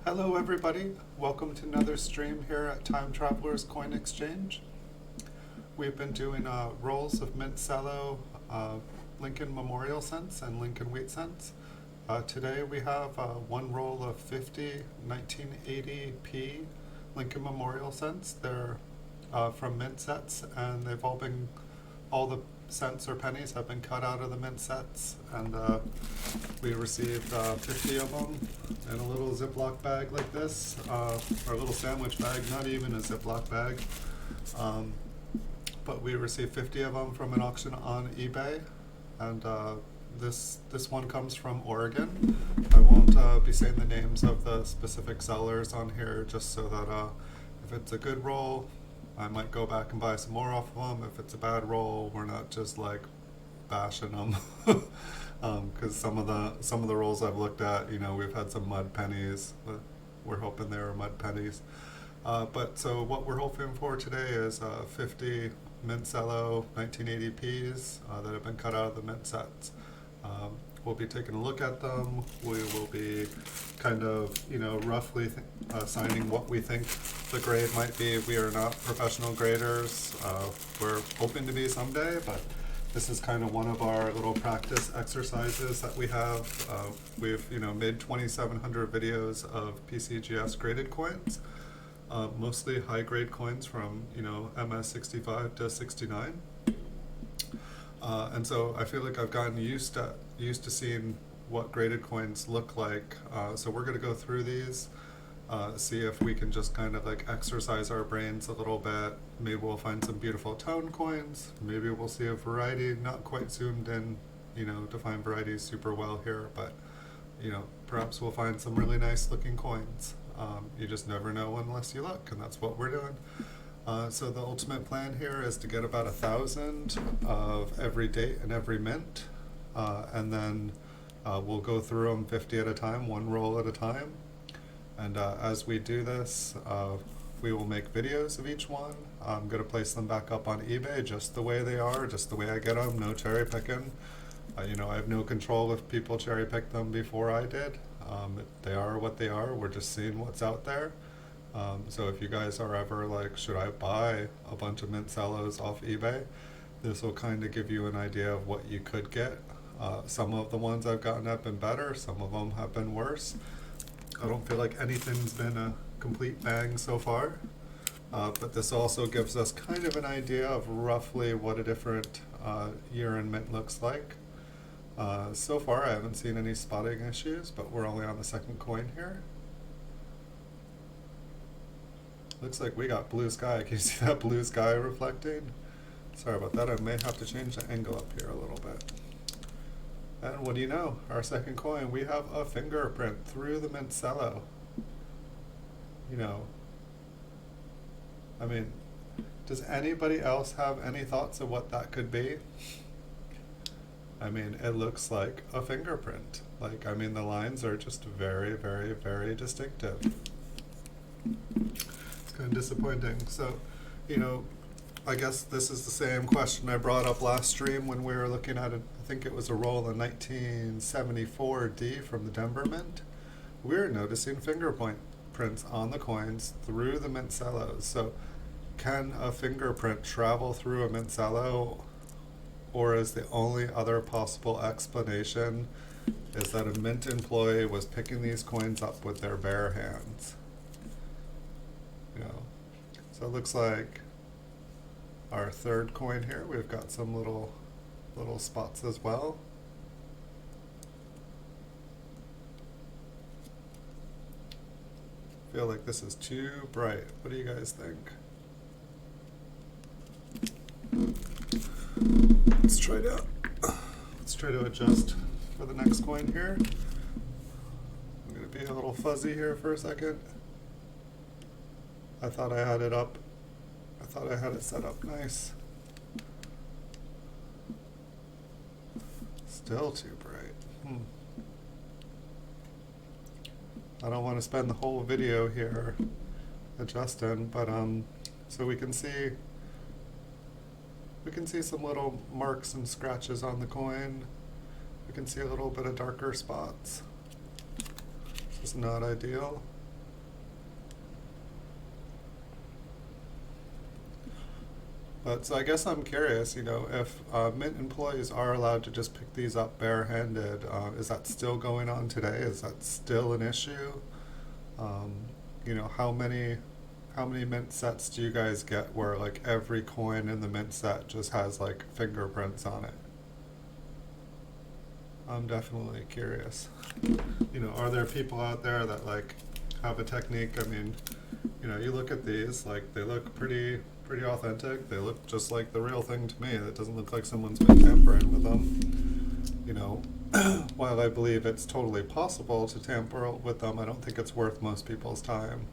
Hello everybody, welcome to another stream here at Time Traveler's Coin Exchange. We've been doing rolls of Mint Cello, Lincoln Memorial cents and Lincoln Wheat cents. Today we have one roll of 50 1980p Lincoln Memorial cents. They're from mint sets, and they've all the cents or pennies have been cut out of the mint sets, and we received 50 of them in a little Ziploc bag like this, or a little sandwich bag, not even a Ziploc bag. But we received 50 of them from an auction on eBay, and this one comes from Oregon. I won't be saying the names of the specific sellers on here, just so that if it's a good roll, I might go back and buy some more off of them. If it's a bad roll, we're not just like bashing them. Because some of the rolls I've looked at, we've had some mud pennies. But we're hoping they were mud pennies. But so what we're hoping for today is 50 Mint Cello 1980Ps that have been cut out of the mint sets. We'll be taking a look at them. We will be kind of, roughly assigning what we think the grade might be. We are not professional graders. We're hoping to be someday, but this is kind of one of our little practice exercises that we have. We've, made 2,700 videos of PCGS graded coins, mostly high grade coins from, MS 65 to 69. And so I feel like I've gotten used to seeing what graded coins look like. So we're going to go through these, see if we can just kind of like exercise our brains a little bit. Maybe we'll find some beautiful tone coins. Maybe we'll see a variety, not quite zoomed in, to find varieties super well here, but perhaps we'll find some really nice looking coins. You just never know unless you look, and that's what we're doing. So the ultimate plan here is to get about 1,000 of every date and every mint, and then we'll go through them 50 at a time, one roll at a time. And as we do this, we will make videos of each one. I'm going to place them back up on eBay just the way they are, just the way I get them, no cherry picking. I have no control if people cherry pick them before I did. They are what they are. We're just seeing what's out there. So if you guys are ever like, should I buy a bunch of Mint Cellos off eBay? This will kind of give you an idea of what you could get. Some of the ones I've gotten have been better, some of them have been worse. I don't feel like anything's been a complete bang so far, but this also gives us kind of an idea of roughly what a different year in mint looks like. So far I haven't seen any spotting issues, but we're only on the second coin here. Looks like we got blue sky. Can you see that blue sky reflecting? Sorry about that. I may have to change the angle up here a little bit. And what do you know? Our second coin, we have a fingerprint through the Mint Cello. I mean, does anybody else have any thoughts of what that could be? I mean, it looks like a fingerprint. The lines are just very, very, very distinctive. Kind of disappointing. So, I guess this is the same question I brought up last stream when we were looking at it. I think it was a roll in 1974 D from the Denver Mint. We're noticing fingerprints on the coins through the Mint Cellos. So, can a fingerprint travel through a Mint Cello, or is the only other possible explanation is that a Mint employee was picking these coins up with their bare hands? So it looks like our third coin here, we've got some little spots as well. I feel like this is too bright. What do you guys think? Let's try to adjust for the next coin here. I'm going to be a little fuzzy here for a second. I thought I had it up. I thought I had it set up nice. Still too bright. I don't want to spend the whole video here adjusting, but so we can see some little marks and scratches on the coin. We can see a little bit of darker spots. This is not ideal. But so I guess I'm curious, you know, if Mint employees are allowed to just pick these up barehanded, is that still going on today? Is that still an issue? Um, you know, how many Mint sets do you guys get where like every coin in the Mint set just has like fingerprints on it? I'm definitely curious. You know, are there people out there that like have a technique? I mean, you know, you look at these, like they look pretty authentic. They look just like the real thing to me. It doesn't look like someone's been tampering with them. You know, while I believe it's totally possible to tamper with them, I don't think it's worth most people's time.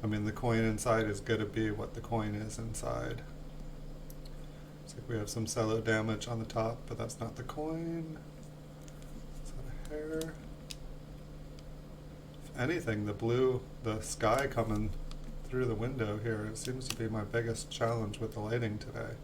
I mean, the coin inside is going to be what the coin is inside. Looks like we have some cello damage on the top, but that's not the coin. Is that a hair? If anything, the sky coming through the window here, it seems to be my biggest challenge with the lighting today.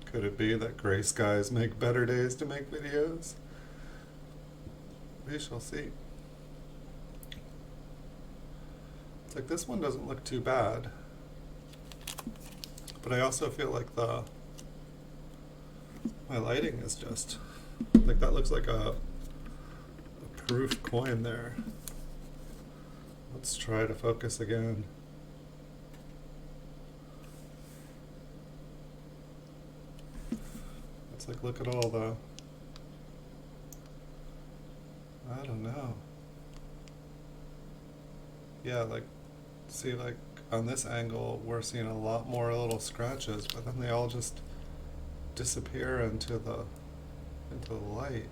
Could it be that gray skies make better days to make videos? We shall see. It's like this one doesn't look too bad, but I also feel like my lighting is just like that looks like a proof coin there. Let's try to focus again. It's like look at all the, I don't know. Yeah, like see, like on this angle we're seeing a lot more little scratches, but then they all just disappear into the light.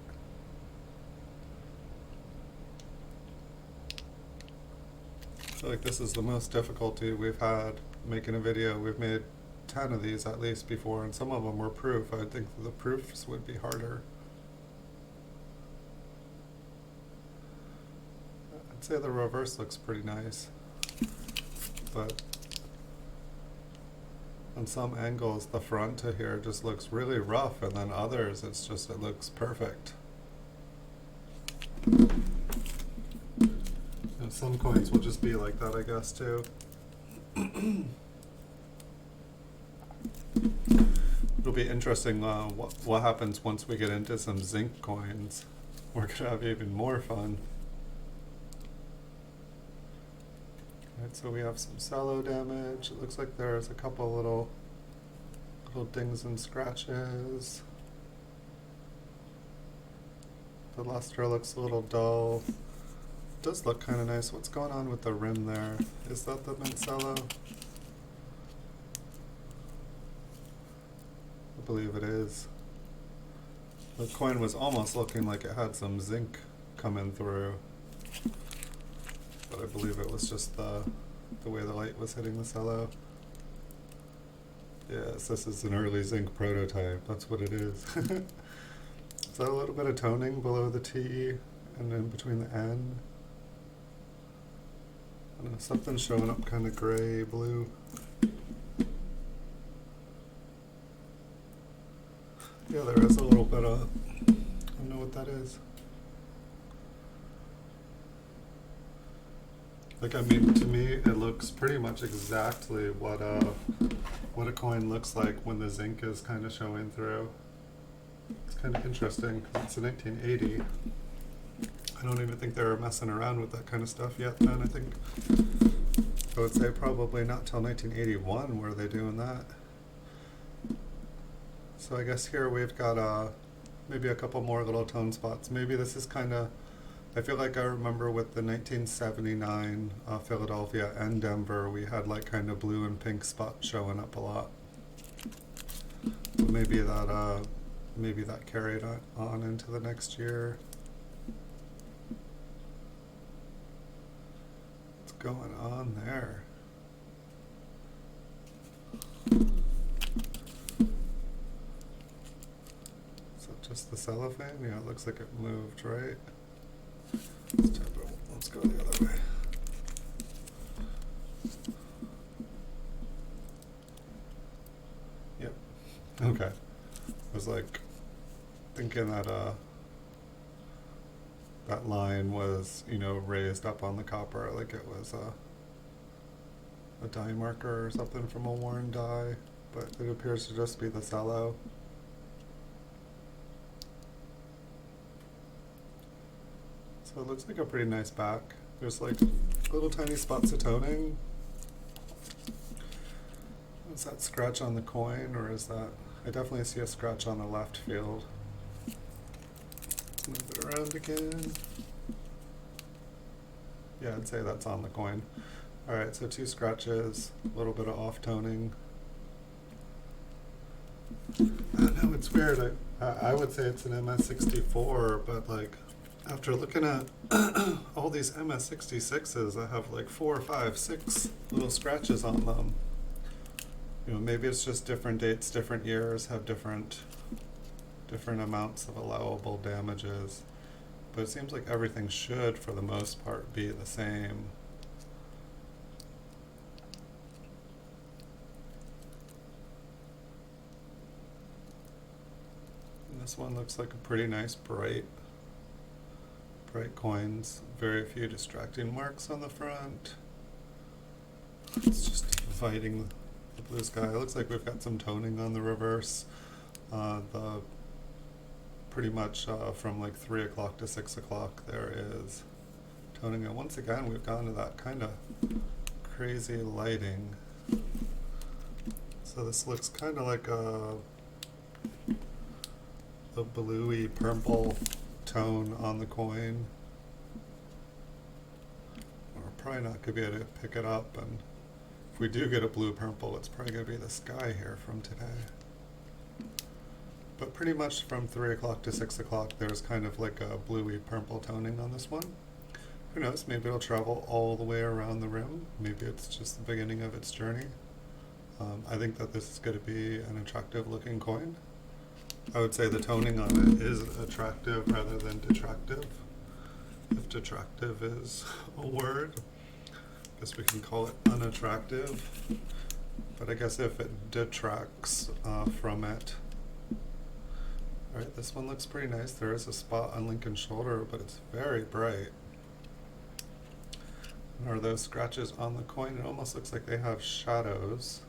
I feel like this is the most difficulty we've had making a video. We've made 10 of these at least before, and some of them were proof. I think the proofs would be harder. I'd say the reverse looks pretty nice, but on some angles the front to here just looks really rough, and then others it's just, it looks perfect. And some coins will just be like that, I guess, too. It'll be interesting what happens once we get into some zinc coins. We're gonna have even more fun. Right, so we have some cello damage. It looks like there's a couple little dings and scratches. The luster looks a little dull. It does look kind of nice. What's going on with the rim there? Is that the Mint Cello? I believe it is. The coin was almost looking like it had some zinc coming through, but I believe it was just the way the light was hitting the cello. Yes, this is an early zinc prototype. That's what it is. Is that a little bit of toning below the T and in between the N? I don't know, something's showing up kind of gray, blue. Yeah, there is a little bit of, I don't know what that is. Like, I mean, to me, it looks pretty much exactly what a coin looks like when the zinc is kind of showing through. It's kind of interesting because it's a 1980. I don't even think they were messing around with that kind of stuff yet then. I think I would say probably not till 1981 were they doing that. So I guess here we've got maybe a couple more little tone spots. Maybe this is kind of, I feel like I remember with the 1979 Philadelphia and Denver, we had like kind of blue and pink spots showing up a lot. Maybe that carried on into the next year. What's going on there? Is that just the cellophane? Yeah, it looks like it moved, right? Let's go the other way. Okay. I was like thinking that that line was, you know, raised up on the copper like it was a die marker or something from a worn die, but it appears to just be the cello. So it looks like a pretty nice back. There's like little tiny spots of toning. Is that scratch on the coin, or is that... I definitely see a scratch on the left field. Let's move it around again. Yeah, I'd say that's on the coin. Alright, so 2 scratches, a little bit of off toning. I don't know, it's weird. I would say it's an MS64, but like after looking at all these MS66s that have like 4, 5, 6 little scratches on them, you know, maybe it's just different dates, different years have different amounts of allowable damages, but it seems like everything should, for the most part, be the same. And this one looks like a pretty nice bright coins. Very few distracting marks on the front. It's just inviting the blue sky. It looks like we've got some toning on the reverse. The pretty much from like 3 o'clock to 6 o'clock there is toning, and once again we've gone to that kind of crazy lighting. So this looks kind of like a bluey purple tone on the coin. We're probably not going to be able to pick it up, and if we do get a blue purple, it's probably going to be the sky here from today. But pretty much from 3 o'clock to 6 o'clock there's kind of like a bluey purple toning on this one. Who knows, maybe it'll travel all the way around the rim. Maybe it's just the beginning of its journey. I think that this is going to be an attractive looking coin. I would say the toning on it is attractive rather than detractive. If detractive is a word, I guess we can call it unattractive. But I guess if it detracts from it. Alright, this one looks pretty nice. There is a spot on Lincoln's shoulder, but it's very bright. And are those scratches on the coin? It almost looks like they have shadows.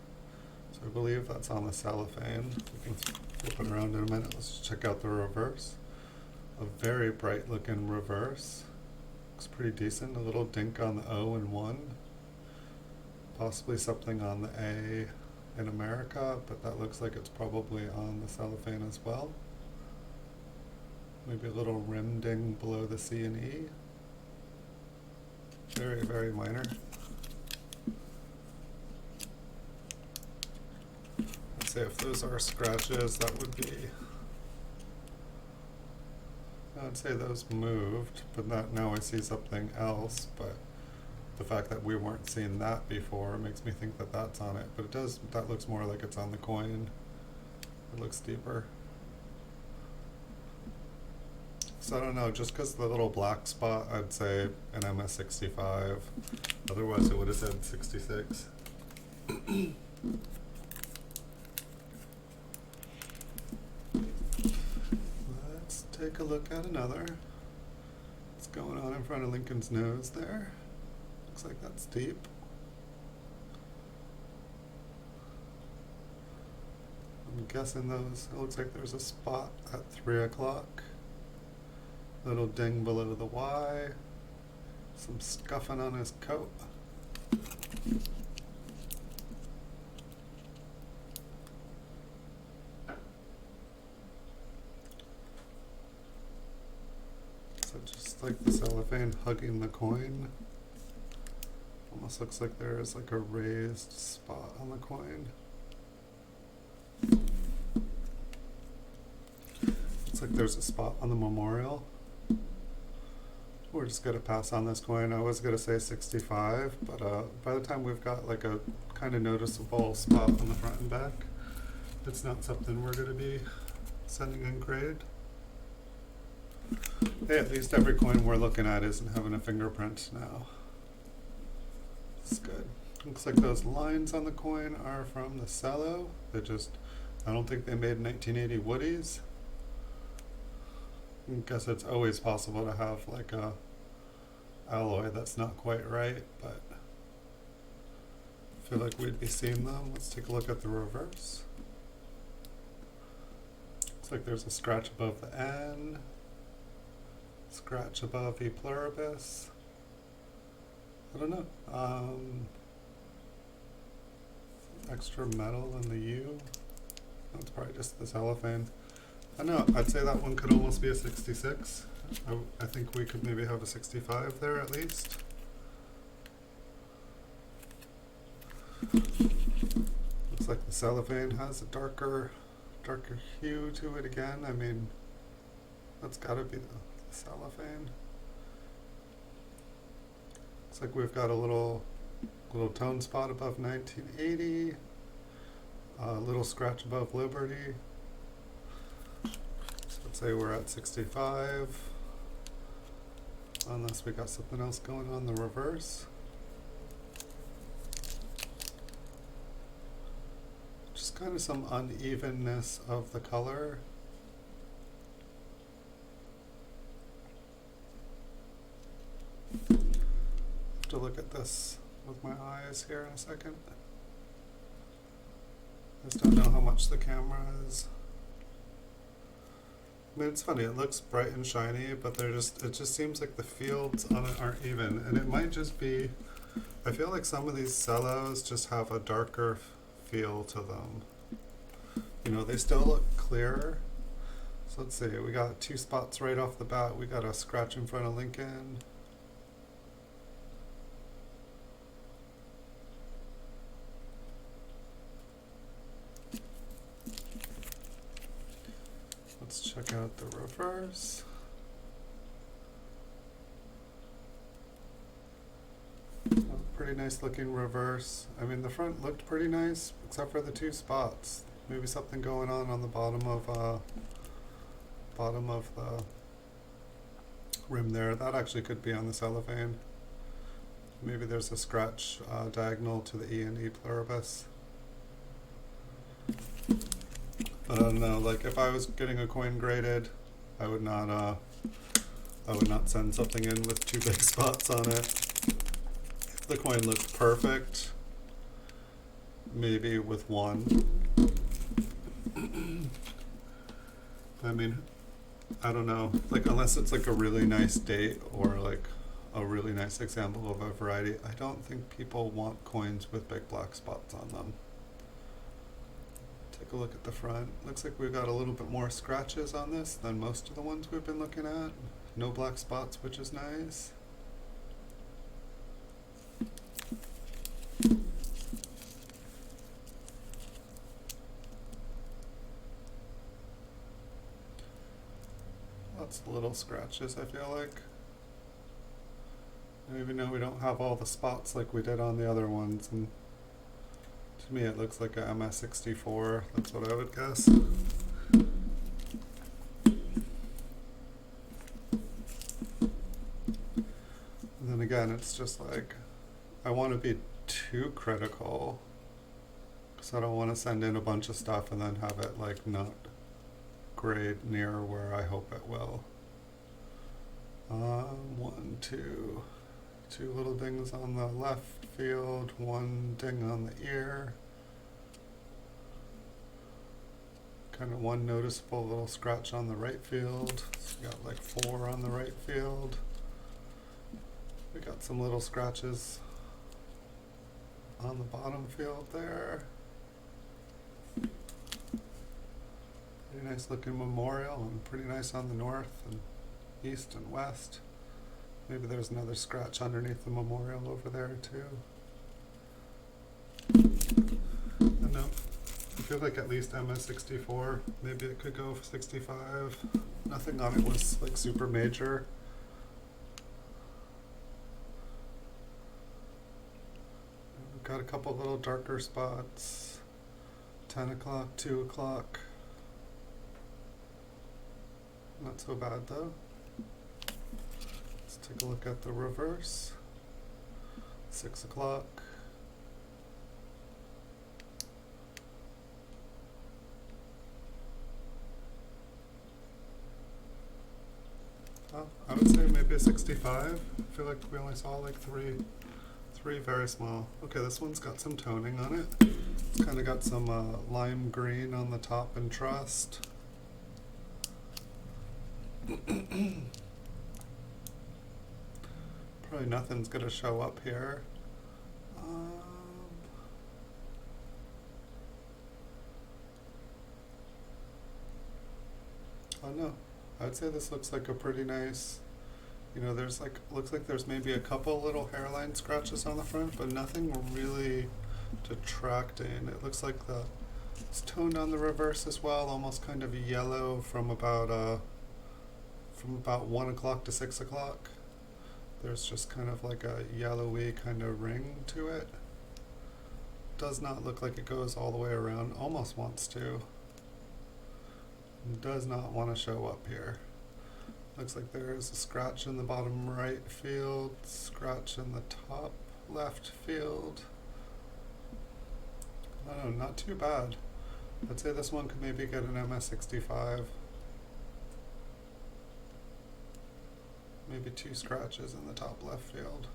So I believe that's on the cellophane. We can flip it around in a minute. Let's just check out the reverse. A very bright looking reverse. Looks pretty decent. A little dink on the O and 1. Possibly something on the A in America, but that looks like it's probably on the cellophane as well. Maybe a little rim ding below the C and E. Very, very minor. Let's say if those are scratches, that would be... I'd say those moved, but now I see something else, but the fact that we weren't seeing that before makes me think that that's on it. But it does, that looks more like it's on the coin. It looks deeper. So I don't know, just because the little black spot, I'd say an MS65. Otherwise it would have said 66. Let's take a look at another. What's going on in front of Lincoln's nose there? Looks like that's deep. I'm guessing those, it looks like there's a spot at 3 o'clock. Little ding below the Y. Some scuffing on his coat. So just like the cellophane hugging the coin. Almost looks like there is like a raised spot on the coin. Looks like there's a spot on the memorial. We're just going to pass on this coin. I was going to say 65, but by the time we've got like a kind of noticeable spot on the front and back, it's not something we're going to be sending in grade. Hey, at least every coin we're looking at isn't having a fingerprint now. It's good. Looks like those lines on the coin are from the cello. They just I don't think they made 1980 Woodies. I guess it's always possible to have like a alloy that's not quite right, but I feel like we'd be seeing them. Let's take a look at the reverse. Looks like there's a scratch above the N, scratch above E pluribus. I don't know. Extra metal in the U. That's probably just the cellophane. I know, I'd say that one could almost be a 66. I think we could maybe have a 65 there at least. Looks like the cellophane has a darker hue to it again. I mean, that's gotta be the cellophane. Looks like we've got a little tone spot above 1980. A little scratch above Liberty. So let's say we're at 65. Unless we got something else going on the reverse. Just kind of some unevenness of the color. Have to look at this with my eyes here in a second. I just don't know how much the camera is. I mean, it's funny, it looks bright and shiny, but it just seems like the fields on it aren't even. And it might just be, I feel like some of these cellos just have a darker feel to them. You know, they still look clear. So let's see, we got 2 spots right off the bat. We got a scratch in front of Lincoln. Let's check out the reverse. Pretty nice looking reverse. I mean, the front looked pretty nice, except for the 2 spots. Maybe something going on the bottom of the rim there. That actually could be on the cellophane. Maybe there's a scratch diagonal to the E and E pluribus. But I don't know, like if I was getting a coin graded, I would not send something in with 2 big spots on it. If the coin looked perfect, maybe with 1. I mean, I don't know, like unless it's like a really nice date or like a really nice example of a variety, I don't think people want coins with big black spots on them. Take a look at the front. Looks like we've got a little bit more scratches on this than most of the ones we've been looking at. No black spots, which is nice. Lots of little scratches, I feel like. And even though we don't have all the spots like we did on the other ones, and to me it looks like a MS64, that's what I would guess. And then again, it's just like, I want to be too critical, because I don't want to send in a bunch of stuff and then have it like not grade near where I hope it will. 1, 2. 2 little dings on the left field, 1 ding on the ear. Kind of 1 noticeable little scratch on the right field. So we got like 4 on the right field. We got some little scratches on the bottom field there. Pretty nice looking memorial, and pretty nice on the north and east and west. Maybe there's another scratch underneath the memorial over there too. I know, I feel like at least MS64, maybe it could go for 65. Nothing on it was like super major. We've got a couple little darker spots. 10 o'clock, 2 o'clock. Not so bad though. Let's take a look at the reverse. 6 o'clock. I would say maybe a 65. I feel like we only saw like three very small. Okay, this one's got some toning on it. It's kind of got some lime green on the top and trust. Probably nothing's gonna show up here. Oh no, I'd say this looks like a pretty nice, you know, there's like, looks like there's maybe a couple little hairline scratches on the front, but nothing really detracting. It looks like it's toned on the reverse as well, almost kind of yellow from about 1 o'clock to 6 o'clock. There's just kind of like a yellowy kind of ring to it. Does not look like it goes all the way around, almost wants to. Does not want to show up here. Looks like there is a scratch in the bottom right field, scratch in the top left field. I don't know, not too bad. I'd say this one could maybe get an MS65. Maybe 2 scratches in the top left field.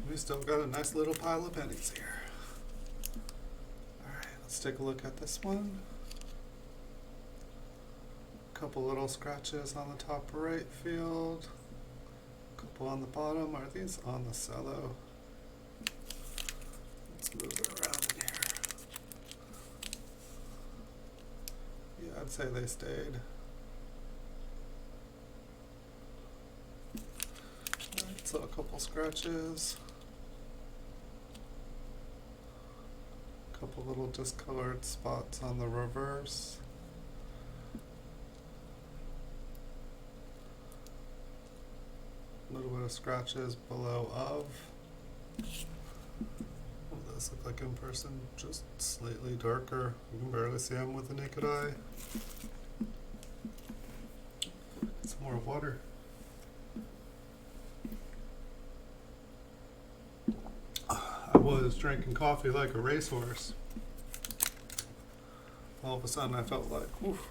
We still got a nice little pile of pennies here. Alright, let's take a look at this one. Couple little scratches on the top right field. Couple on the bottom. Are these on the cello? Let's move it around in here. Yeah, I'd say they stayed. Alright, so a couple scratches. Couple little discolored spots on the reverse. A little bit of scratches below of. What does this look like in person? Just slightly darker. You can barely see them with the naked eye. Some more water. I was drinking coffee like a racehorse. All of a sudden I felt like, oof,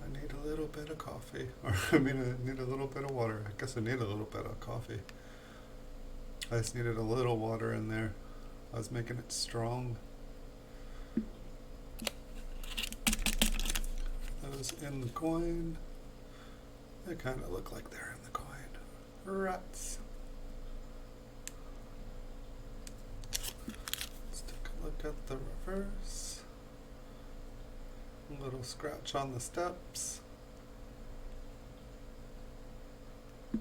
I need a little bit of coffee. Or I need a little bit of water. I guess I need a little bit of coffee. I just needed a little water in there. I was making it strong. Those in the coin. They kind of look like they're in the coin. Rats. Let's take a look at the reverse. A little scratch on the steps. A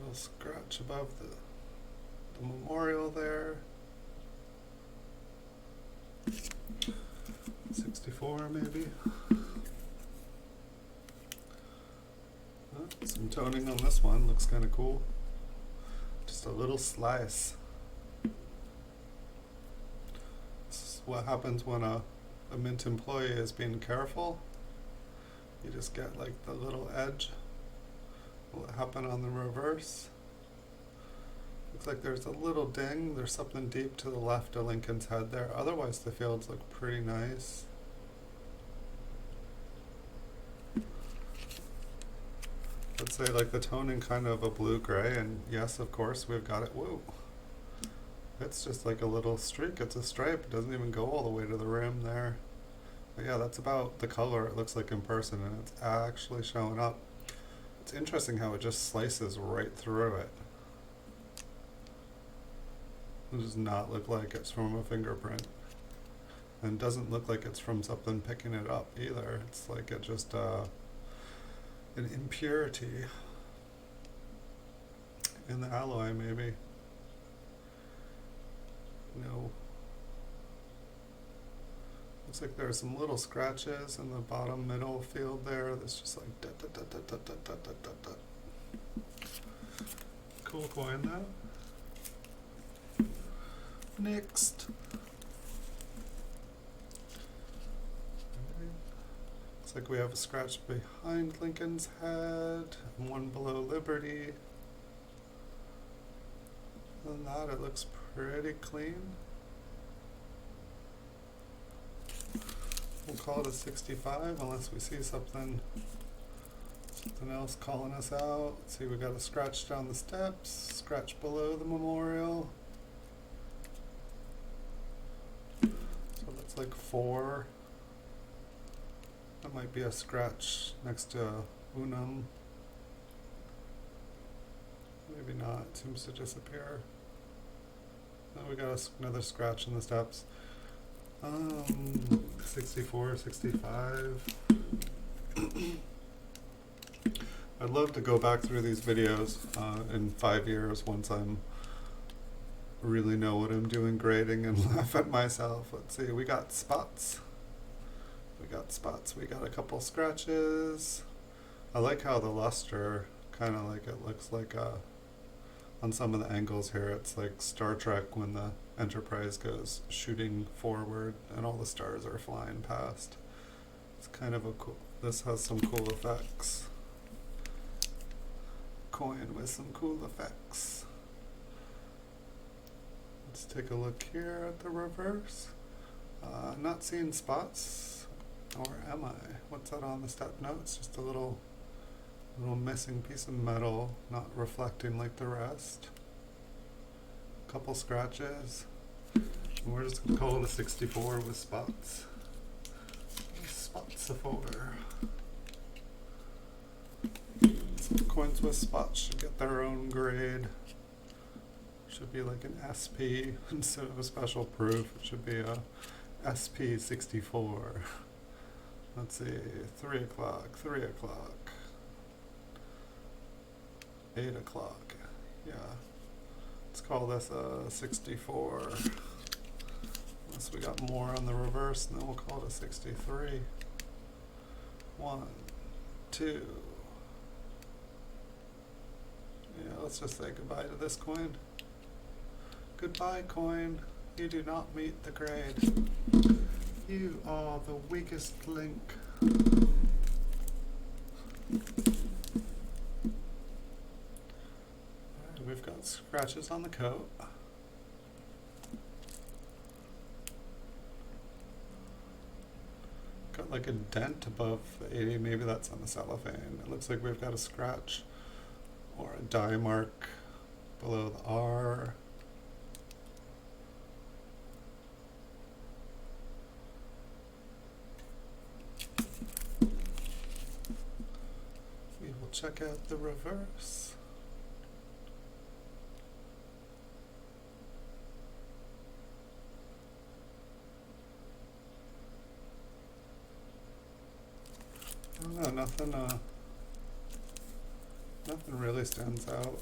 little scratch above the memorial there. 64 maybe. Some toning on this one, looks kind of cool. Just a little slice. This is what happens when a Mint employee is being careful. You just get like the little edge. Will it happen on the reverse? Looks like there's a little ding. There's something deep to the left of Lincoln's head there. Otherwise the fields look pretty nice. Let's say like the toning kind of a blue-gray, and yes, of course, we've got it. Whoa. It's just like a little streak. It's a stripe. It doesn't even go all the way to the rim there. But yeah, that's about the color it looks like in person, and it's actually showing up. It's interesting how it just slices right through it. It does not look like it's from a fingerprint. And it doesn't look like it's from something picking it up either. It's like it just, an impurity in the alloy maybe. No. Looks like there are some little scratches in the bottom middle field there. That's just like da da da da da da da da da da. Cool coin though. Next. Looks like we have a scratch behind Lincoln's head and one below Liberty. Other than that, it looks pretty clean. We'll call it a 65 unless we see something else calling us out. Let's see, we got a scratch down the steps, scratch below the memorial. So that's like 4. That might be a scratch next to unum. Maybe not, it seems to disappear. Oh, we got another scratch in the steps. 64, 65. I'd love to go back through these videos in 5 years once I'm really know what I'm doing grading and laugh at myself. Let's see, we got spots. We got a couple scratches. I like how the luster kind of like it looks like on some of the angles here it's like Star Trek when the Enterprise goes shooting forward and all the stars are flying past. It's kind of a cool, this has some cool effects. Coin with some cool effects. Let's take a look here at the reverse. Not seeing spots, or am I? What's that on the step? No, it's just a little missing piece of metal, not reflecting like the rest. Couple scratches. And we're just gonna call it a 64 with spots. Spots of 4. Some coins with spots should get their own grade. Should be like an SP instead of a special proof. It should be a SP 64. Let's see, 3 o'clock, 3 o'clock, 8 o'clock. Yeah, let's call this a 64. Unless we got more on the reverse, and then we'll call it a 63. 1, 2. Yeah, let's just say goodbye to this coin. Goodbye, coin. You do not meet the grade. You are the weakest link. Alright, we've got scratches on the coat. Got like a dent above the 80, maybe that's on the cellophane. It looks like we've got a scratch or a die mark below the R. We will check out the reverse. Oh, no, nothing really stands out.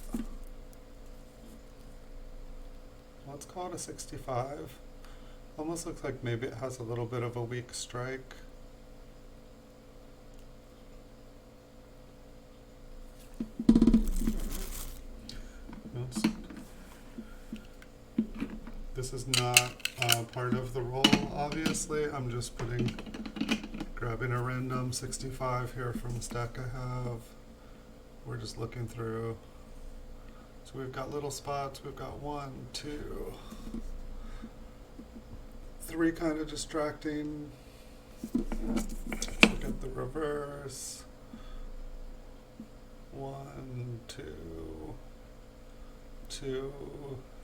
Let's call it a 65. Almost looks like maybe it has a little bit of a weak strike. This is not part of the roll, obviously. I'm just grabbing a random 65 here from the stack I have. We're just looking through. So we've got little spots. We've got 1, 2, 3 kind of distracting. Let's look at the reverse. 1, 2, 2,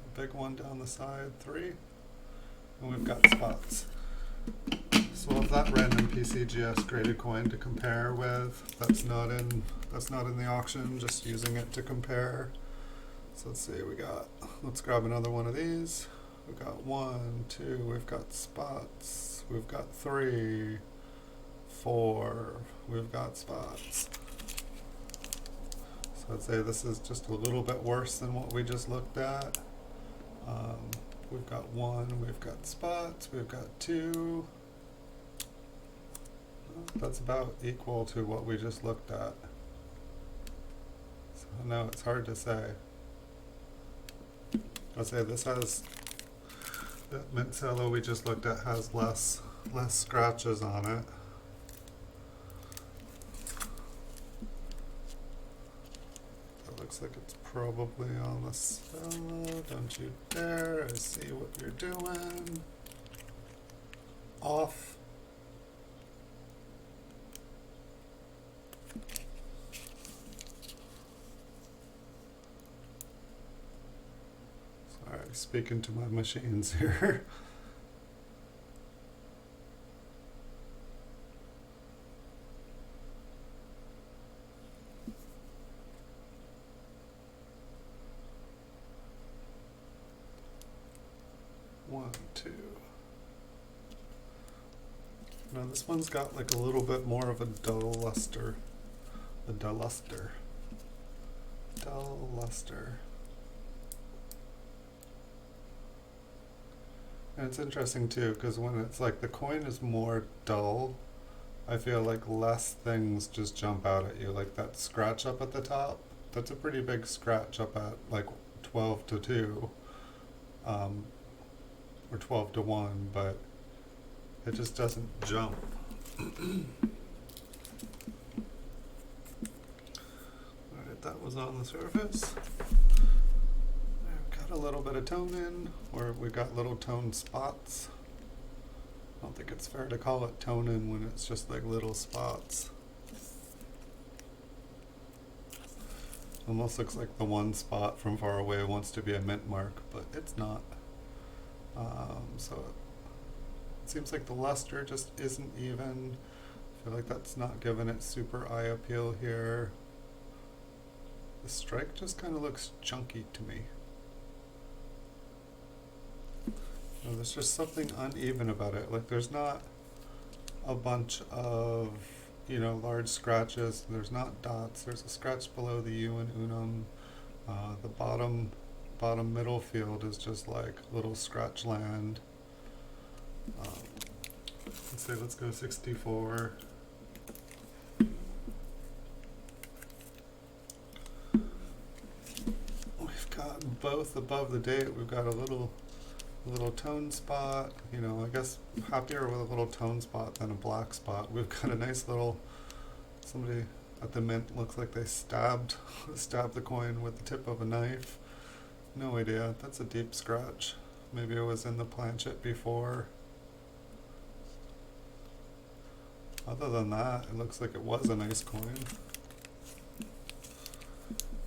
a big one down the side, 3, and we've got spots. So we'll have that random PCGS graded coin to compare with. That's not in the auction, just using it to compare. So let's see, let's grab another one of these. We've got 1, 2, we've got spots, we've got 3, 4, we've got spots. So I'd say this is just a little bit worse than what we just looked at. We've got 1, we've got spots, we've got 2. That's about equal to what we just looked at. So no, it's hard to say. I'd say this has, the Mint Cello we just looked at has less scratches on it. looks like it's probably on the cello. Don't you dare, I see what you're doing. Off. Sorry, speaking to my machines here. One, two. Now this one's got like a little bit more of a dull luster. A dull luster. Dull luster. And it's interesting too, because when it's like the coin is more dull, I feel like less things just jump out at you. Like that scratch up at the top, that's a pretty big scratch up at like 12 to 2. Or 12 to 1, but it just doesn't jump. Alright, that was on the surface. I've got a little bit of tone in, or we got little tone spots. I don't think it's fair to call it tone in when it's just like little spots. Almost looks like the one spot from far away wants to be a mint mark, but it's not. So it seems like the luster just isn't even. I feel like that's not giving it super eye appeal here. The strike just kind of looks chunky to me. So there's just something uneven about it. Like there's not a bunch of, you know, large scratches. There's not dots. There's a scratch below the U and unum. The bottom middle field is just like little scratch land. Let's go 64. We've got both above the date. We've got a little tone spot. You know, I guess happier with a little tone spot than a black spot. We've got a nice little, somebody at the mint looks like they stabbed the coin with the tip of a knife. No idea. That's a deep scratch. Maybe it was in the planchet before. Other than that, it looks like it was a nice coin.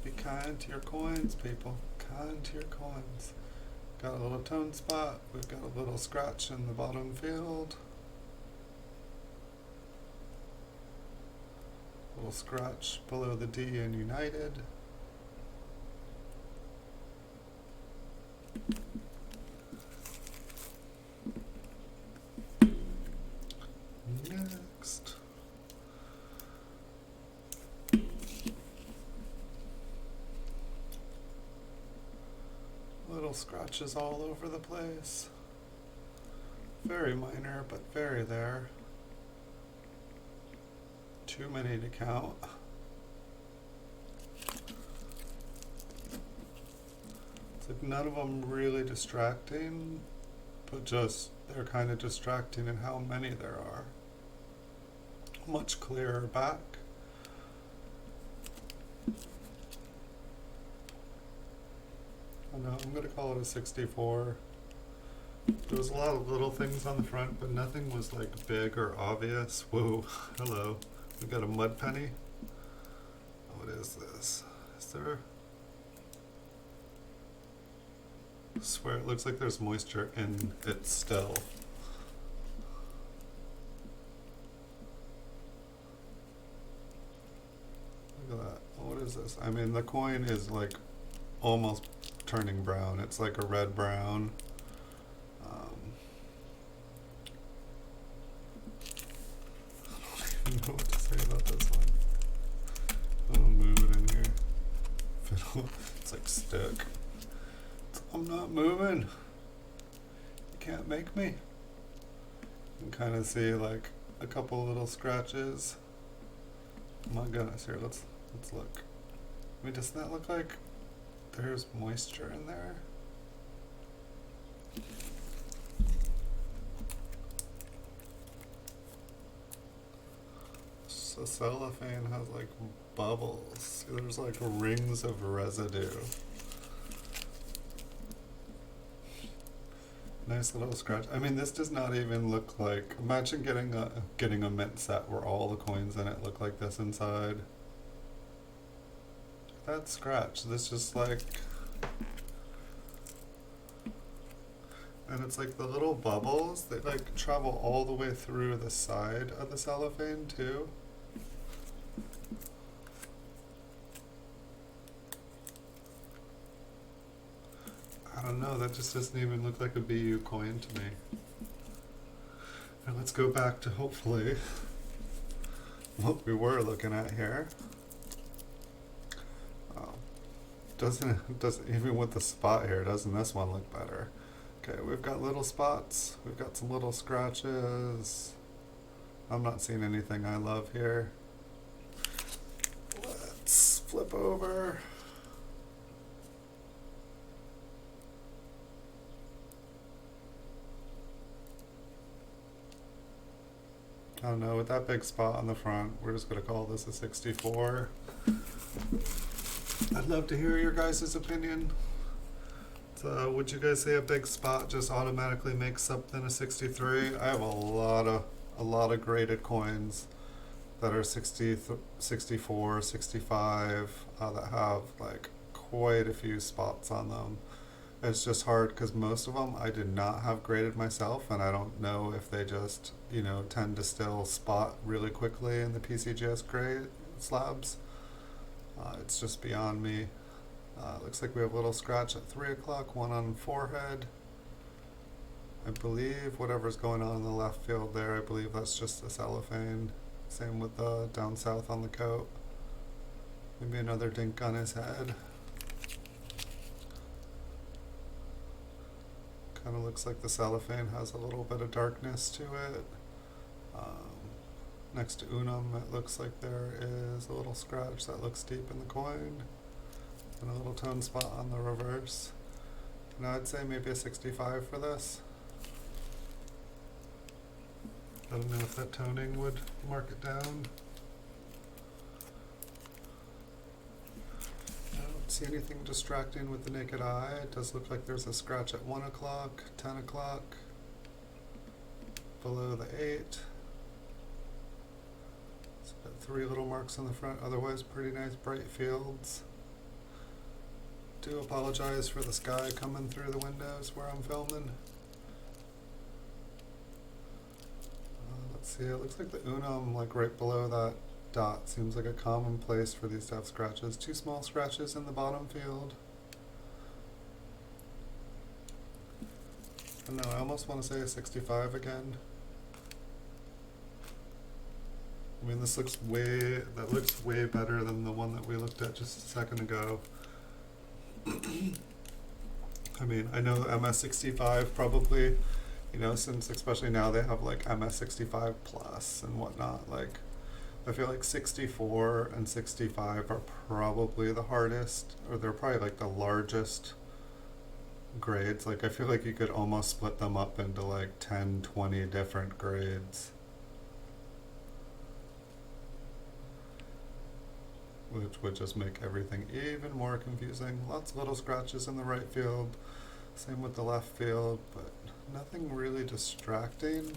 Be kind to your coins, people. Kind to your coins. Got a little tone spot. We've got a little scratch in the bottom field. Little scratch below the D in United. Next. Little scratches all over the place. Very minor, but very there. Too many to count. It's like none of them really distracting, but just they're kind of distracting in how many there are. Much clearer back. I know, I'm going to call it a 64. There was a lot of little things on the front, but nothing was like big or obvious. Whoa, hello. We got a mud penny. What is this? Is there? I swear it looks like there's moisture in it still. Look at that. What is this? I mean, the coin is like almost turning brown. It's like a red brown. I don't know what to say about this one. I'll move it in here. It's like stick. I'm not moving. You can't make me. You can kind of see like a couple little scratches. Oh my goodness, here, let's look. I mean, does that look like there's moisture in there? So cellophane has like bubbles. There's like rings of residue. Nice little scratch. I mean, this does not even look like. Imagine getting a mint set where all the coins in it look like this inside. That scratch. This just like, and it's like the little bubbles. They like travel all the way through the side of the cellophane too. I don't know, that just doesn't even look like a BU coin to me. Now let's go back to hopefully what we were looking at here. Oh, doesn't even with the spot here, doesn't this one look better? Okay, we've got little spots, we've got some little scratches. I'm not seeing anything I love here. Let's flip over. I don't know, with that big spot on the front, we're just going to call this a 64. I'd love to hear your guys' opinion. So, would you guys say a big spot just automatically makes something a 63? I have a lot of graded coins that are 60, 64, 65 that have like quite a few spots on them. It's just hard because most of them I did not have graded myself, and I don't know if they just, you know, tend to still spot really quickly in the PCGS grade slabs. It's just beyond me. Looks like we have a little scratch at 3 o'clock, one on forehead. I believe whatever's going on in the left field there, I believe that's just the cellophane. Same with the down south on the coat. Maybe another dink on his head. Kind of looks like the cellophane has a little bit of darkness to it. Next to Unum, it looks like there is a little scratch that looks deep in the coin, and a little tone spot on the reverse. And I'd say maybe a 65 for this. I don't know if that toning would mark it down. I don't see anything distracting with the naked eye. It does look like there's a scratch at 1 o'clock, 10 o'clock, below the 8. It's got 3 little marks on the front, otherwise pretty nice bright fields. Do apologize for the sky coming through the windows where I'm filming. Let's see, it looks like the Unum, like right below that dot, seems like a common place for these to have scratches. 2 small scratches in the bottom field. I don't know, I almost want to say a 65 again. I mean, that looks way better than the one that we looked at just a second ago. I mean, I know MS65 probably, you know, since especially now they have like MS65 plus and whatnot, like I feel like 64 and 65 are probably the hardest, or they're probably like the largest grades. Like I feel like you could almost split them up into like 10, 20 different grades, which would just make everything even more confusing. Lots of little scratches in the right field, same with the left field, but nothing really distracting.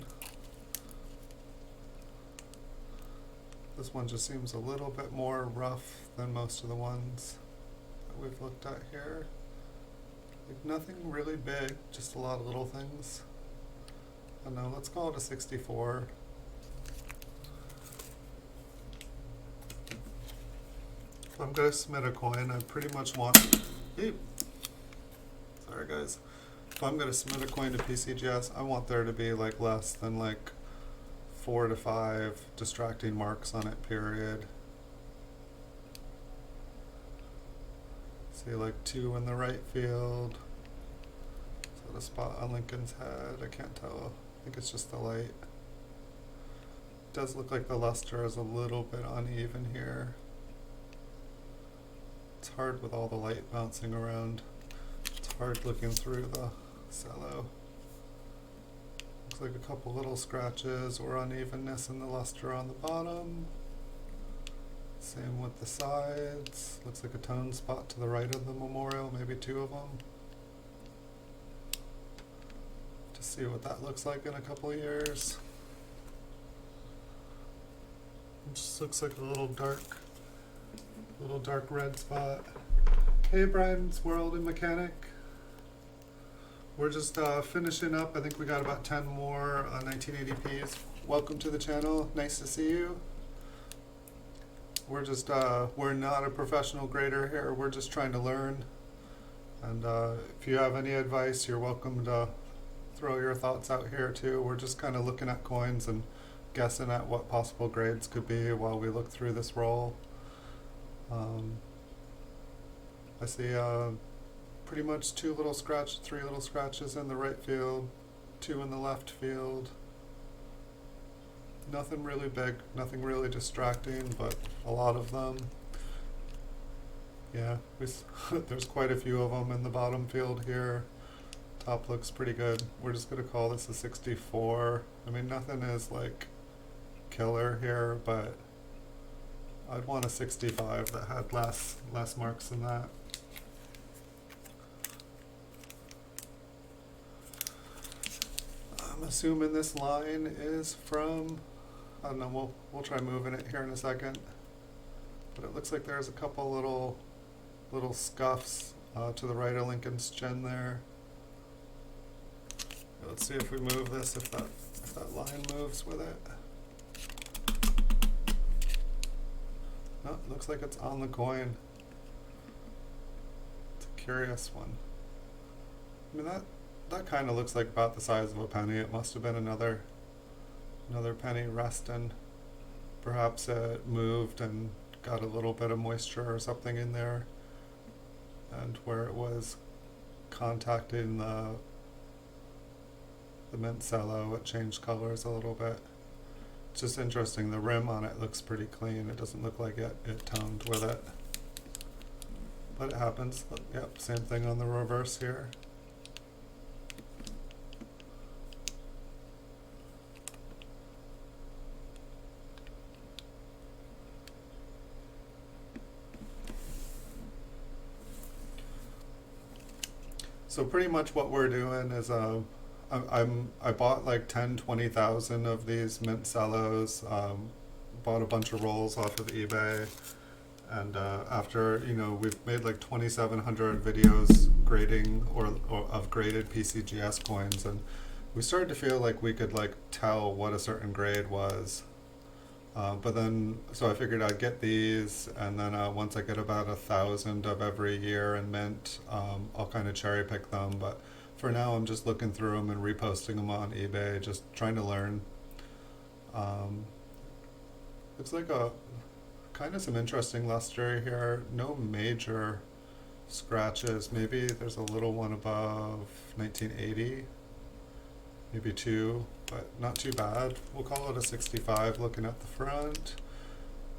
This one just seems a little bit more rough than most of the ones that we've looked at here. Like nothing really big, just a lot of little things. I don't know, let's call it a 64. If I'm going to submit a coin, I pretty much want... Sorry guys. If I'm going to submit a coin to PCGS, I want there to be like less than like 4 to 5 distracting marks on it, period. See like 2 in the right field. Is that a spot on Lincoln's head? I can't tell. I think it's just the light. It does look like the luster is a little bit uneven here. It's hard with all the light bouncing around. It's hard looking through the cello. Looks like a couple little scratches or unevenness in the luster on the bottom. Same with the sides. Looks like a tone spot to the right of the memorial, maybe two of them. To see what that looks like in a couple of years. It just looks like a little dark red spot. Hey, Brian's World and Mechanic. We're just finishing up. I think we got about 10 more 1980p's. Welcome to the channel. Nice to see you. We're just, we're not a professional grader here. We're just trying to learn. And if you have any advice, you're welcome to throw your thoughts out here too. We're just kind of looking at coins and guessing at what possible grades could be while we look through this roll. I see pretty much three little scratches in the right field, 2 in the left field. Nothing really big, nothing really distracting, but a lot of them. Yeah, there's quite a few of them in the bottom field here. Top looks pretty good. We're just going to call this a 64. I mean, nothing is like killer here, but I'd want a 65 that had less marks than that. I'm assuming this line is from, I don't know, we'll try moving it here in a second. But it looks like there's a couple little scuffs to the right of Lincoln's chin there. Let's see if we move this, if that line moves with it. No, it looks like it's on the coin. It's a curious one. I mean, that kind of looks like about the size of a penny. It must have been another penny resting. Perhaps it moved and got a little bit of moisture or something in there, and where it was contacting the Mint Cello, it changed colors a little bit. It's just interesting. The rim on it looks pretty clean. It doesn't look like it toned with it, but it happens. Yep, same thing on the reverse here. So pretty much what we're doing is I bought like 20,000 of these Mint Cellos, bought a bunch of rolls off of eBay, and after, we've made like 2,700 videos grading or of graded PCGS coins, and we started to feel like we could like tell what a certain grade was. But then, so I figured I'd get these, and then once I get about 1,000 of every year in Mint, I'll kind of cherry pick them. But for now, I'm just looking through them and reposting them on eBay, just trying to learn. Looks like kind of some interesting luster here. No major scratches. Maybe there's a little one above 1980. Maybe 2, but not too bad. We'll call it a 65 looking at the front.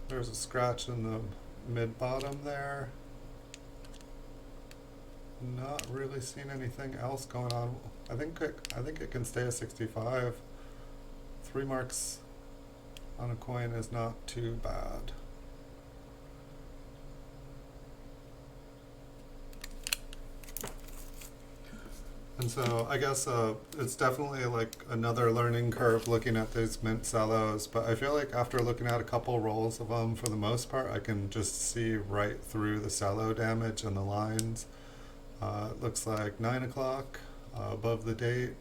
There's a scratch in the mid-bottom there. Not really seeing anything else going on. I think it can stay a 65. 3 marks on a coin is not too bad. And so I guess it's definitely like another learning curve looking at these Mint Cellos, but I feel like after looking at a couple rolls of them, for the most part, I can just see right through the cello damage and the lines. It looks like 9 o'clock above the date.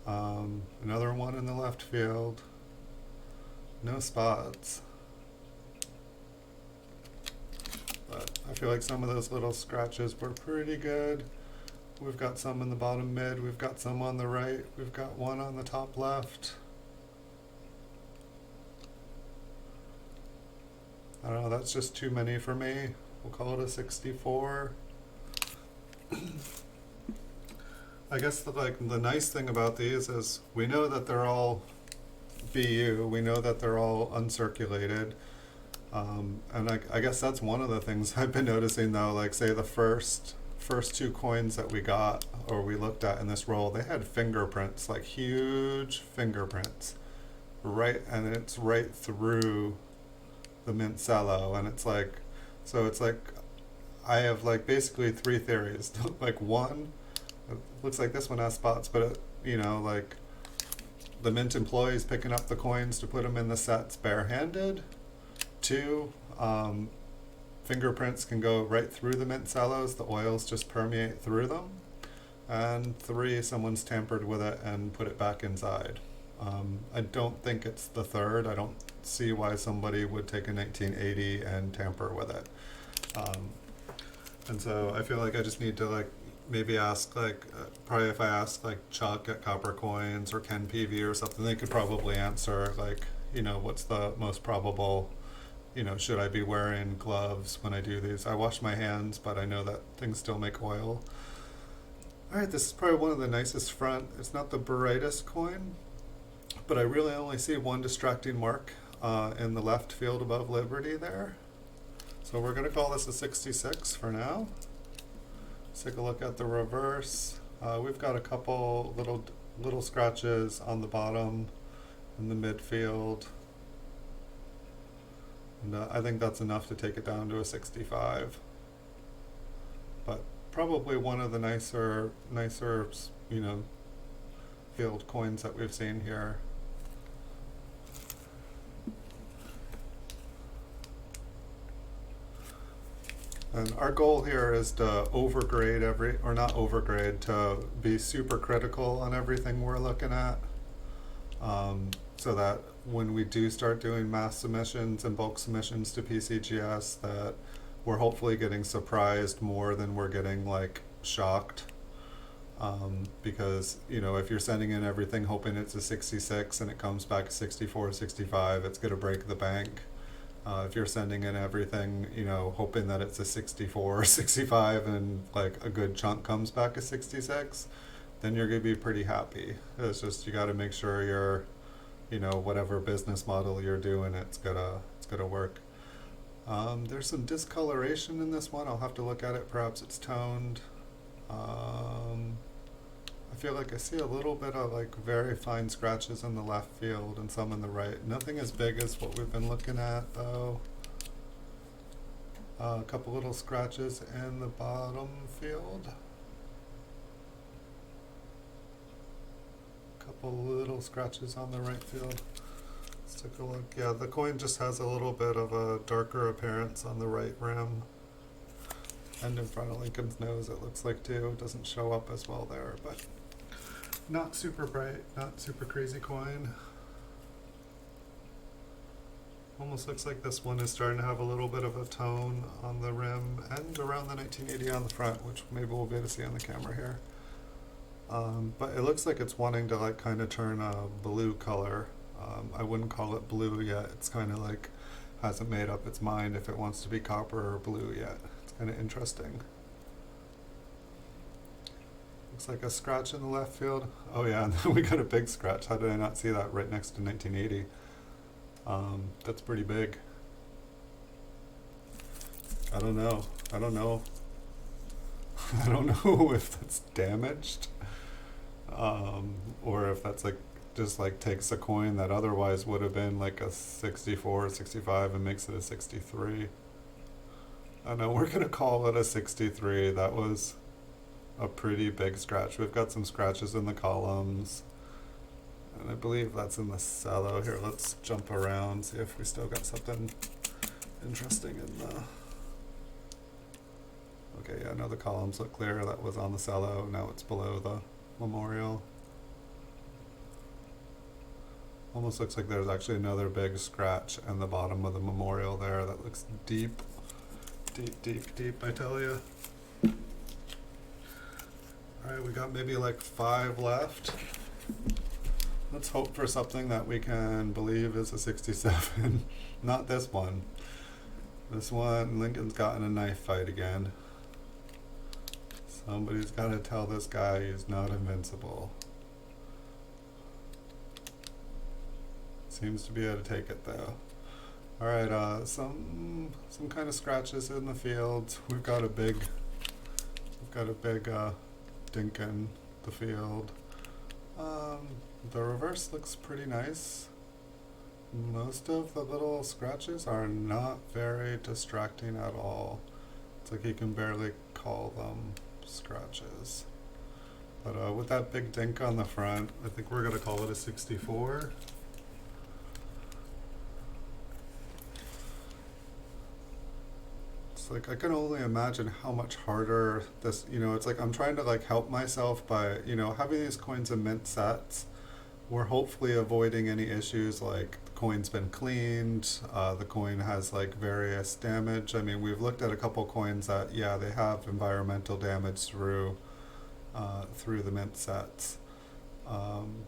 Another one in the left field. No spots. But I feel like some of those little scratches were pretty good. We've got some in the bottom mid, we've got some on the right, we've got one on the top left. I don't know, that's just too many for me. We'll call it a 64. I guess the nice thing about these is we know that they're all BU, we know that they're all uncirculated. And I guess that's one of the things I've been noticing though, like say the first 2 coins that we got or we looked at in this roll, they had fingerprints, like huge fingerprints, right, and it's right through the Mint Cello, and it's like, so it's like, I have like basically three theories. Like one, it looks like this one has spots, but it, you know, like the Mint employees picking up the coins to put them in the sets barehanded. Two, fingerprints can go right through the Mint Cellos, the oils just permeate through them. And three, someone's tampered with it and put it back inside. I don't think it's the third. I don't see why somebody would take a 1980 and tamper with it. And so I feel like I just need to like maybe ask like, probably if I ask like Chuck at Copper Coins or Ken Peavy or something, they could probably answer like, you know, what's the most probable, you know, should I be wearing gloves when I do these? I wash my hands, but I know that things still make oil. Alright, this is probably one of the nicest front. It's not the brightest coin, but I really only see one distracting mark in the left field above Liberty there. So we're going to call this a 66 for now. Let's take a look at the reverse. We've got a couple little scratches on the bottom in the midfield. And I think that's enough to take it down to a 65. But probably one of the nicer, you know, field coins that we've seen here. And our goal here is to overgrade or not overgrade, to be super critical on everything we're looking at. So that when we do start doing mass submissions and bulk submissions to PCGS, that we're hopefully getting surprised more than we're getting like shocked. Because, you know, if you're sending in everything hoping it's a 66 and it comes back a 64, 65, it's going to break the bank. If you're sending in everything, you know, hoping that it's a 64 or 65 and like a good chunk comes back a 66, then you're going to be pretty happy. It's just, you got to make sure you're, you know, whatever business model you're doing, it's gonna work. There's some discoloration in this one. I'll have to look at it. Perhaps it's toned. I feel like I see a little bit of like very fine scratches in the left field and some in the right. Nothing as big as what we've been looking at though. A couple little scratches in the bottom field. Couple little scratches on the right field. Let's take a look. Yeah, the coin just has a little bit of a darker appearance on the right rim. And in front of Lincoln's nose it looks like too. It doesn't show up as well there, but not super bright, not super crazy coin. Almost looks like this one is starting to have a little bit of a tone on the rim and around the 1980 on the front, which maybe we'll be able to see on the camera here. But it looks like it's wanting to like kind of turn a blue color. I wouldn't call it blue yet. It's kind of like hasn't made up its mind if it wants to be copper or blue yet. It's kind of interesting. Looks like a scratch in the left field. Oh yeah, and then we got a big scratch. How did I not see that right next to 1980? That's pretty big. I don't know. I don't know if that's damaged. Or if that's like just like takes a coin that otherwise would have been like a 64 or 65 and makes it a 63. I know we're gonna call it a 63. That was a pretty big scratch. We've got some scratches in the columns, and I believe that's in the cello. Here, let's jump around, see if we still got something interesting in the... Okay, yeah, no, the columns look clear. That was on the cello. Now it's below the memorial. Almost looks like there's actually another big scratch in the bottom of the memorial there. That looks deep, deep, I tell you. Alright, we got maybe like 5 left. Let's hope for something that we can believe is a 67. Not this one. This one, Lincoln's gotten a knife fight again. Somebody's got to tell this guy he's not invincible. Seems to be able to take it though. Alright, some kind of scratches in the field. We've got a big dink in the field. The reverse looks pretty nice. Most of the little scratches are not very distracting at all. It's like you can barely call them scratches. But with that big dink on the front, I think we're going to call it a 64. It's like I can only imagine how much harder this, it's like I'm trying to like help myself by, having these coins in mint sets. We're hopefully avoiding any issues like the coin's been cleaned, the coin has like various damage. I mean, we've looked at a couple coins that, yeah, they have environmental damage through the mint sets. Um,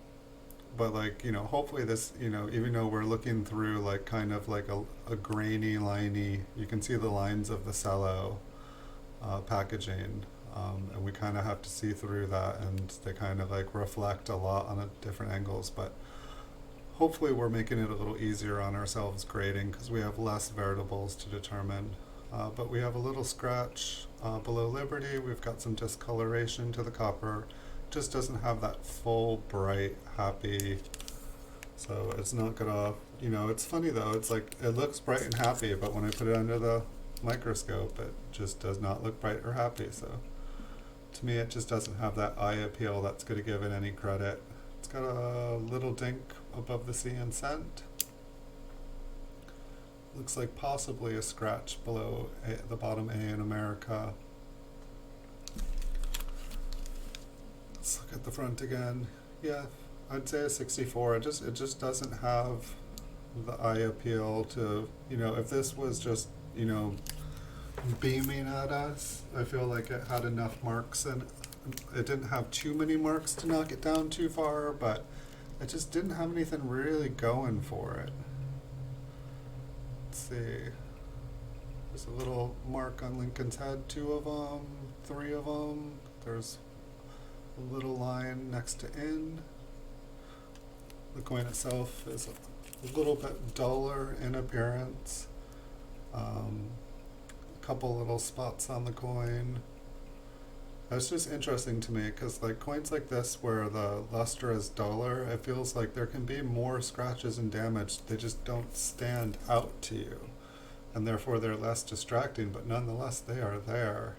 but like, hopefully this, even though we're looking through like kind of like a grainy, liney, you can see the lines of the cello packaging. And we kind of have to see through that, and they kind of like reflect a lot on different angles. But hopefully, we're making it a little easier on ourselves grading because we have less variables to determine. But we have a little scratch below Liberty. We've got some discoloration to the copper. Just doesn't have that full, bright, happy. So it's not gonna, it's funny though. It's like it looks bright and happy, but when I put it under the microscope, it just does not look bright or happy. So to me, it just doesn't have that eye appeal that's going to give it any credit. It's got a little dink above the C in cent. Looks like possibly a scratch below the bottom A in America. Let's look at the front again. Yeah, I'd say a 64. It just doesn't have the eye appeal to, if this was just, beaming at us. I feel like it had enough marks, and it didn't have too many marks to knock it down too far, but it just didn't have anything really going for it. Let's see. There's a little mark on Lincoln's head, 2 of them, 3 of them. There's a little line next to in. The coin itself is a little bit duller in appearance. Couple little spots on the coin. It's just interesting to me because like coins like this where the luster is duller, it feels like there can be more scratches and damage. They just don't stand out to you, and therefore they're less distracting, but nonetheless they are there.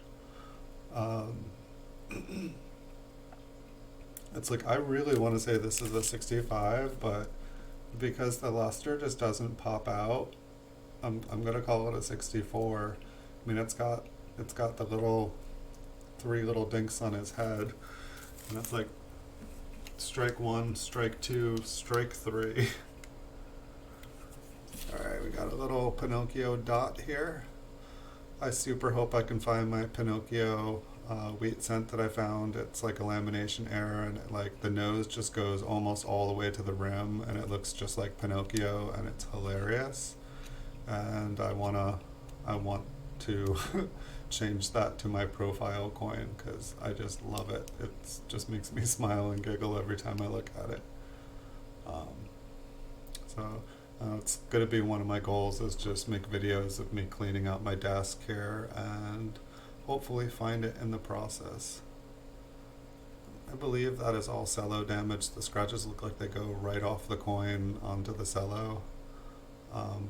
It's like I really want to say this is a 65, but because the luster just doesn't pop out, I'm gonna call it a 64. I mean, it's got the little 3 little dinks on his head, and it's like strike 1, strike 2, strike 3. All right, we got a little Pinocchio dot here. I super hope I can find my Pinocchio wheat cent that I found. It's like a lamination error, and like the nose just goes almost all the way to the rim, and it looks just like Pinocchio, and it's hilarious. And I want to change that to my profile coin because I just love it. It just makes me smile and giggle every time I look at it. It's going to be one of my goals is just make videos of me cleaning out my desk here and hopefully find it in the process. I believe that is all cello damage. The scratches look like they go right off the coin onto the cello.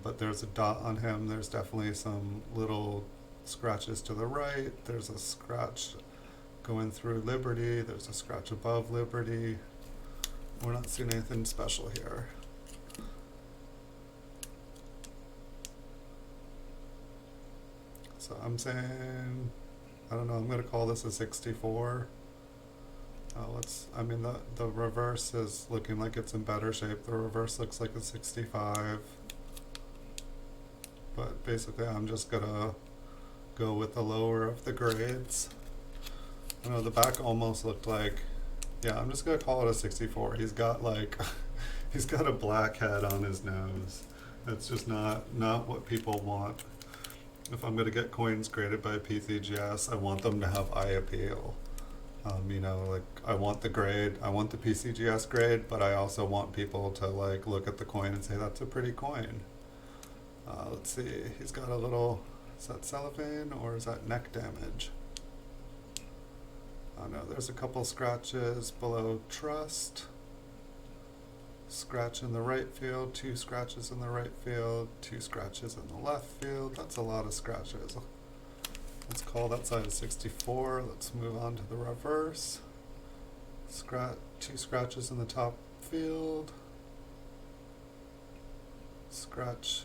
But there's a dot on him. There's definitely some little scratches to the right. There's a scratch going through Liberty. There's a scratch above Liberty. We're not seeing anything special here. So I'm saying, I don't know, I'm going to call this a 64. The reverse is looking like it's in better shape. The reverse looks like a 65. But basically I'm just gonna go with the lower of the grades. I know the back almost looked like, yeah, I'm just gonna call it a 64. He's got like, he's got a black head on his nose. That's just not what people want. If I'm gonna get coins graded by PCGS, I want them to have eye appeal. Like I want the grade, I want the PCGS grade, but I also want people to like look at the coin and say that's a pretty coin. Let's see, he's got a little, is that cellophane or is that neck damage? Oh no, there's a couple scratches below trust. scratch in the right field, 2 scratches in the right field, 2 scratches in the left field. That's a lot of scratches. Let's call that side a 64. Let's move on to the reverse. 2 scratches in the top field. Scratch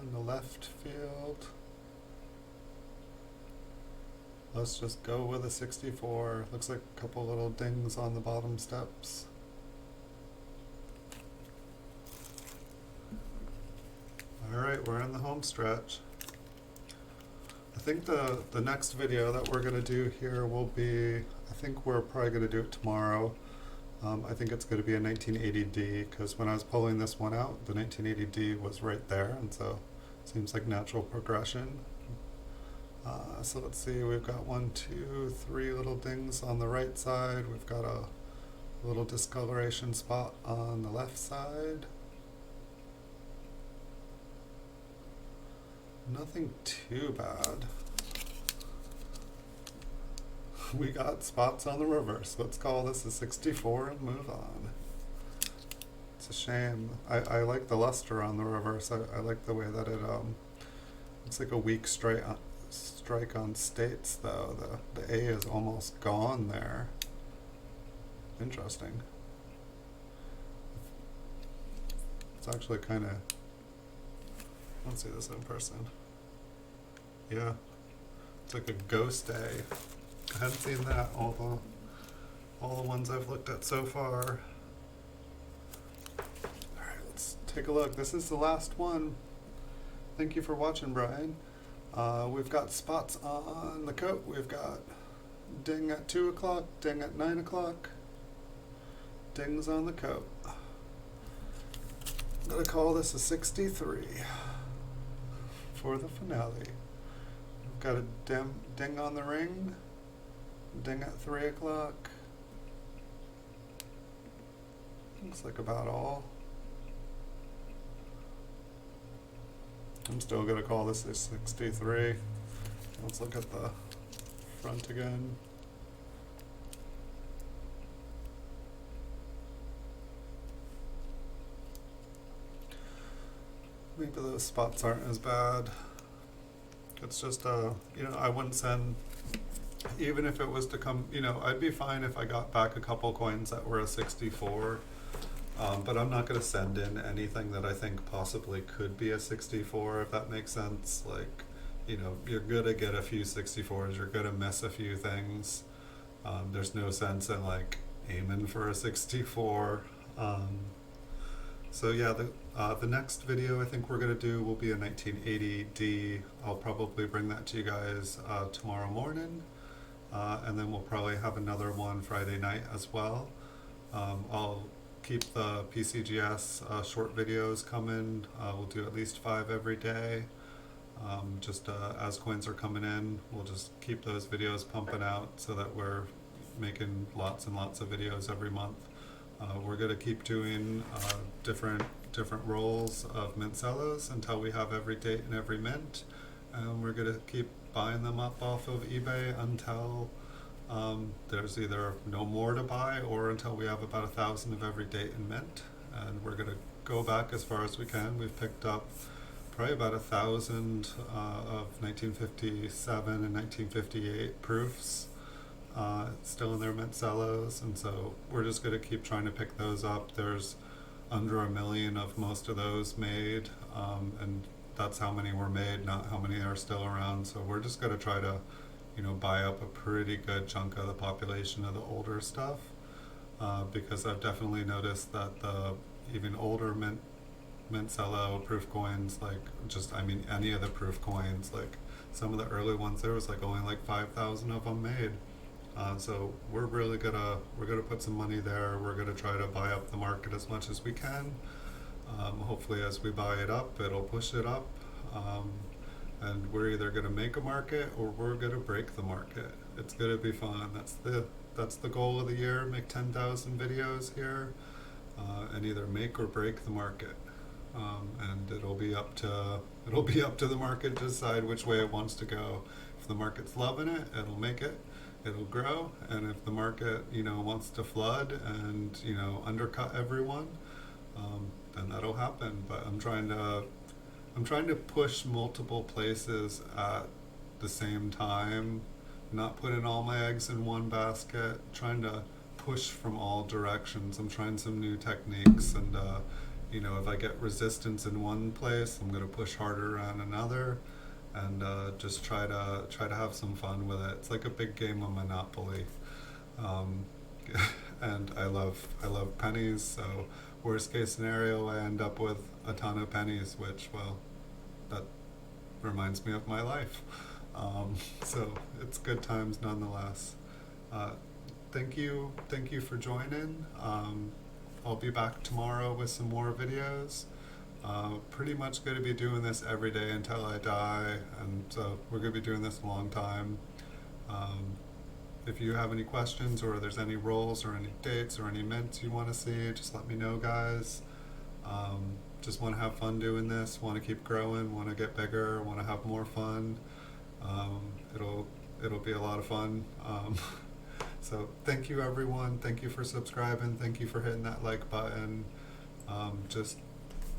in the left field. Let's just go with a 64. Looks like a couple little dings on the bottom steps. Alright, we're in the home stretch. I think the next video that we're going to do here will be, I think we're probably going to do it tomorrow. I think it's going to be a 1980D, because when I was pulling this one out, the 1980D was right there, and so it seems like natural progression. So let's see, we've got 1, 2, 3 little dings on the right side. We've got a little discoloration spot on the left side. Nothing too bad. We got spots on the reverse. Let's call this a 64 and move on. It's a shame. I like the luster on the reverse. I like the way that it looks like a weak strike on states though. The A is almost gone there. Interesting. It's actually kind of, let's see this in person. Yeah, it's like a ghost A. I haven't seen that all the ones I've looked at so far. Alright, let's take a look. This is the last one. Thank you for watching, Brian. We've got spots on the coat. We've got ding at 2 o'clock, ding at 9 o'clock, dings on the coat. I'm gonna call this a 63 for the finale. We've got a ding on the ring, ding at 3 o'clock. Looks like about all. I'm still gonna call this a 63. Let's look at the front again. Maybe those spots aren't as bad. It's just, you know, I wouldn't send, even if it was to come, you know, I'd be fine if I got back a couple coins that were a 64. But I'm not going to send in anything that I think possibly could be a 64, if that makes sense. Like, you know, you're going to get a few 64s, you're going to miss a few things. There's no sense in like aiming for a 64. So yeah, the next video I think we're going to do will be a 1980D. I'll probably bring that to you guys tomorrow morning. And then we'll probably have another one Friday night as well. I'll keep the PCGS short videos coming. We'll do at least 5 every day. Just as coins are coming in, we'll just keep those videos pumping out so that we're making lots and lots of videos every month. We're going to keep doing different rolls of Mint Cellos until we have every date and every mint. And we're going to keep buying them up off of eBay until there's either no more to buy or until we have about 1,000 of every date and mint. And we're going to go back as far as we can. We've picked up probably about 1,000 of 1957 and 1958 proofs still in their Mint Cellos, and so we're just going to keep trying to pick those up. There's under 1 million of most of those made, and that's how many were made, not how many are still around. So we're just going to try to, you know, buy up a pretty good chunk of the population of the older stuff, because I've definitely noticed that the even older Mint Cello proof coins, like just, I mean, any of the proof coins, like some of the early ones, there was like only like 5,000 of them made. So we're really gonna put some money there. We're gonna try to buy up the market as much as we can. Hopefully, as we buy it up, it'll push it up, and we're either gonna make a market or we're gonna break the market. It's gonna be fun. That's the goal of the year. Make 10,000 videos here, and either make or break the market. And it'll be up to the market to decide which way it wants to go. If the market's loving it, it'll make it. It'll grow, and if the market, you know, wants to flood and, you know, undercut everyone, then that'll happen. But I'm trying to push multiple places at the same time, not putting all my eggs in one basket, trying to push from all directions. I'm trying some new techniques, and if I get resistance in one place, I'm gonna push harder on another, and just try to have some fun with it. It's like a big game of Monopoly, um, and I love pennies. So worst case scenario, I end up with a ton of pennies, which, well, that reminds me of my life. So it's good times nonetheless. Uh, thank you for joining. I'll be back tomorrow with some more videos. Pretty much going to be doing this every day until I die, and so we're going to be doing this a long time. If you have any questions, or there's any roles or any dates or any mints you want to see, just let me know, guys. Just want to have fun doing this, want to keep growing, want to get bigger, want to have more fun. It'll be a lot of fun. So thank you, everyone. Thank you for subscribing. Thank you for hitting that like button. Just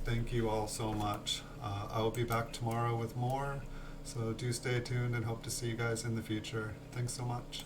thank you all so much. I will be back tomorrow with more. So do stay tuned, and hope to see you guys in the future. Thanks so much.